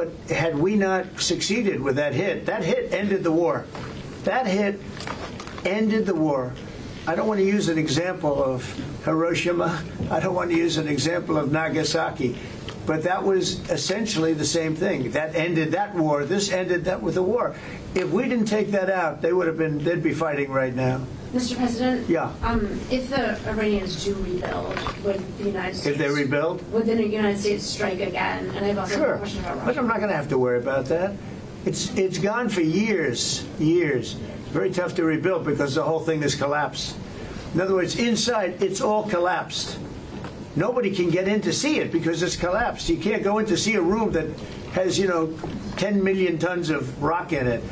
But had we not succeeded with that hit ended the war. That hit ended the war. I don't want to use an example of Hiroshima. I don't want to use an example of Nagasaki. But that was essentially the same thing. That ended that war. This ended that with the war. If we didn't take that out, they'd be fighting right now. Mr. President? Yeah. If the Iranians do rebuild, would the United States... If they rebuild? Would the United States strike again? And I have also a question about Russia. But I'm not going to have to worry about that. It's gone for years. Very tough to rebuild because the whole thing has collapsed. In other words, inside, it's all collapsed. Nobody can get in to see it because it's collapsed. You can't go in to see a room that has, 10 million tons of rock in it.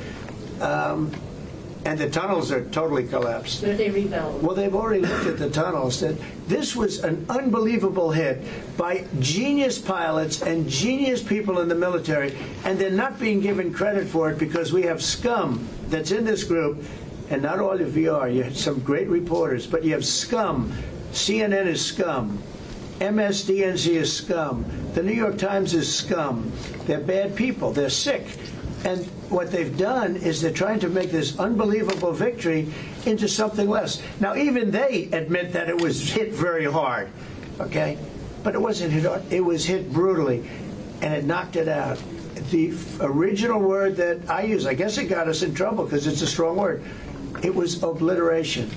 And the tunnels are totally collapsed. But if they rebuild? Well, they've already looked at the tunnels. This was an unbelievable hit by genius pilots and genius people in the military, and they're not being given credit for it because we have scum that's in this group, and not all of you are. You have some great reporters, but you have scum. CNN is scum. MSDNC is scum. The New York Times is scum. They're bad people. They're sick. And what they've done is they're trying to make this unbelievable victory into something less. Now, even they admit that it was hit very hard, okay? But it wasn't hit hard. It was hit brutally, and it knocked it out. The original word that I use, I guess it got us in trouble because it's a strong word. It was obliteration.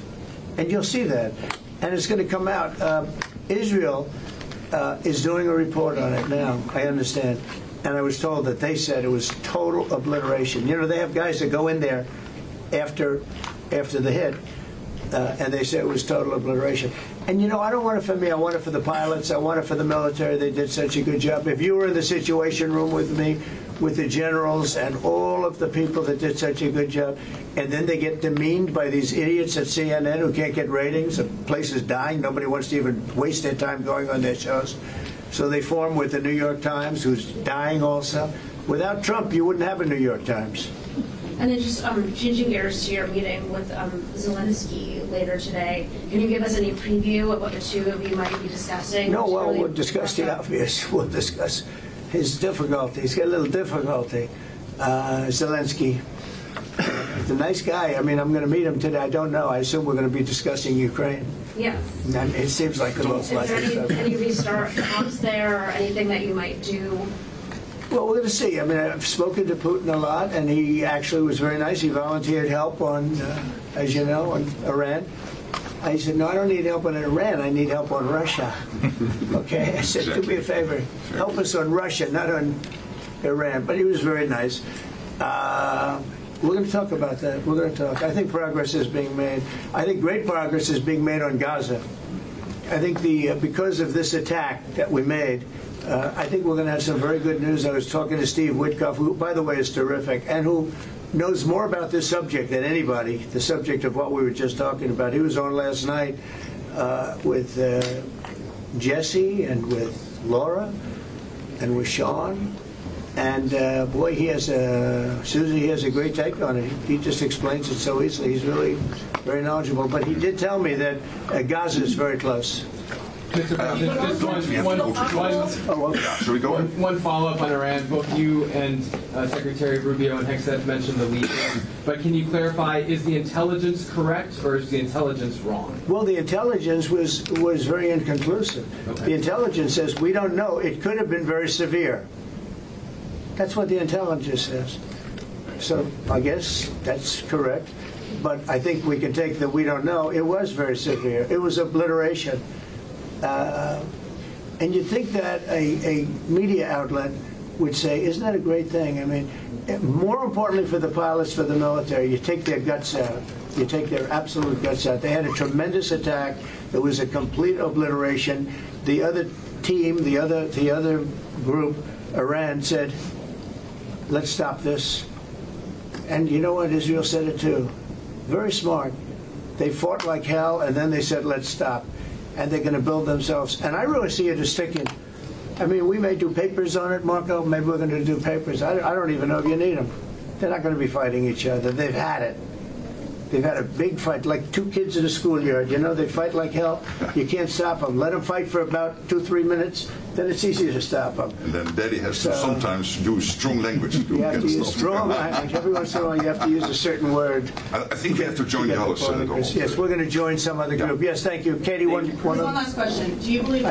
And you'll see that. And it's going to come out. Israel is doing a report on it now, I understand. And I was told that they said it was total obliteration. They have guys that go in there after the hit, and they say it was total obliteration. And, I don't want it for me. I want it for the pilots. I want it for the military. They did such a good job. If you were in the Situation Room with me, with the generals and all of the people that did such a good job, and then they get demeaned by these idiots at CNN who can't get ratings, the place is dying, nobody wants to even waste their time going on their shows. So they form with the New York Times, who's dying also. Without Trump, you wouldn't have a New York Times. And then just changing gears to your meeting with Zelensky later today, can you give us any preview of what the two of you might be discussing? No, well, we'll discuss the obvious. We'll discuss his difficulty. He's got a little difficulty. Zelensky, he's a nice guy. I mean, I'm going to meet him today. I don't know. I assume we're going to be discussing Ukraine. Yes. And it seems like the most likely. Is there any restart talks there or anything that you might do? Well, we're going to see. I mean, I've spoken to Putin a lot, and he actually was very nice. He volunteered help on, as you know, on Iran. I said, no, I don't need help on Iran. I need help on Russia. Okay? I said, do me a favor. Help us on Russia, not on Iran. But he was very nice. We're going to talk about that. We're going to talk. I think progress is being made. I think great progress is being made on Gaza. I think because of this attack that we made, I think we're going to have some very good news. I was talking to Steve Witkoff, who, by the way, is terrific, and who knows more about this subject than anybody, the subject of what we were just talking about. He was on last night with Jesse and with Laura and with Sean. And boy, Susie, he has a great take on it. He just explains it so easily. He's really very knowledgeable. But he did tell me that Gaza is very close. Mr. President, one follow-up on Iran. Both you and Secretary Rubio and Hexet mentioned the Legion. But can you clarify, is the intelligence correct or is the intelligence wrong? Well, the intelligence was very inconclusive. Okay. The intelligence says we don't know. It could have been very severe. That's what the intelligence says. So I guess that's correct. But I think we can take that we don't know. It was very severe. It was obliteration. And you'd think that a media outlet would say, isn't that a great thing? I mean, more importantly for the pilots, for the military, you take their guts out. You take their absolute guts out. They had a tremendous attack. It was a complete obliteration. The other team, the other group, Iran, said, let's stop this. And you know what? Israel said it too. Very smart. They fought like hell, and then they said, let's stop. And they're going to build themselves. And I really see it as sticking. I mean, we may do papers on it, Marco. Maybe we're going to do papers. I don't even know if you need them. They're not going to be fighting each other. They've had it. They've had a big fight, like two kids in a schoolyard. You know, they fight like hell. You can't stop them. Let them fight for about 2-3 minutes, then it's easy to stop them. And then Daddy has to So- sometimes use strong language to You have to get use stuff. strong language. Every once in a while, you have to use a certain word. I think we have to join get the other point Senate. across. Yes, we're going to join some other group. Yes, thank you. Katie, one One last question. Do you believe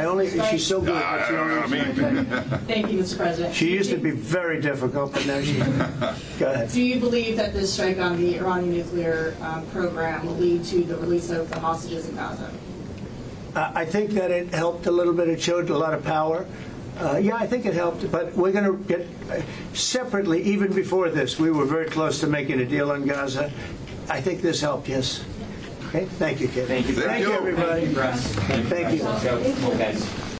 she's so good. That's the only reason I take. Thank you, Mr. President. She used to be very difficult, but now she. Go ahead. Do you believe that this strike on the Iranian nuclear program will lead to the release of the hostages in Gaza? I think that it helped a little bit. It showed a lot of power. Yeah, I think it helped. But we're going to get separately, even before this, we were very close to making a deal on Gaza. I think this helped, yes. Okay, thank you, Katie. Thank you, Thank Thank you, you. everybody. Press. Thank you. Let's go. Come on, guys.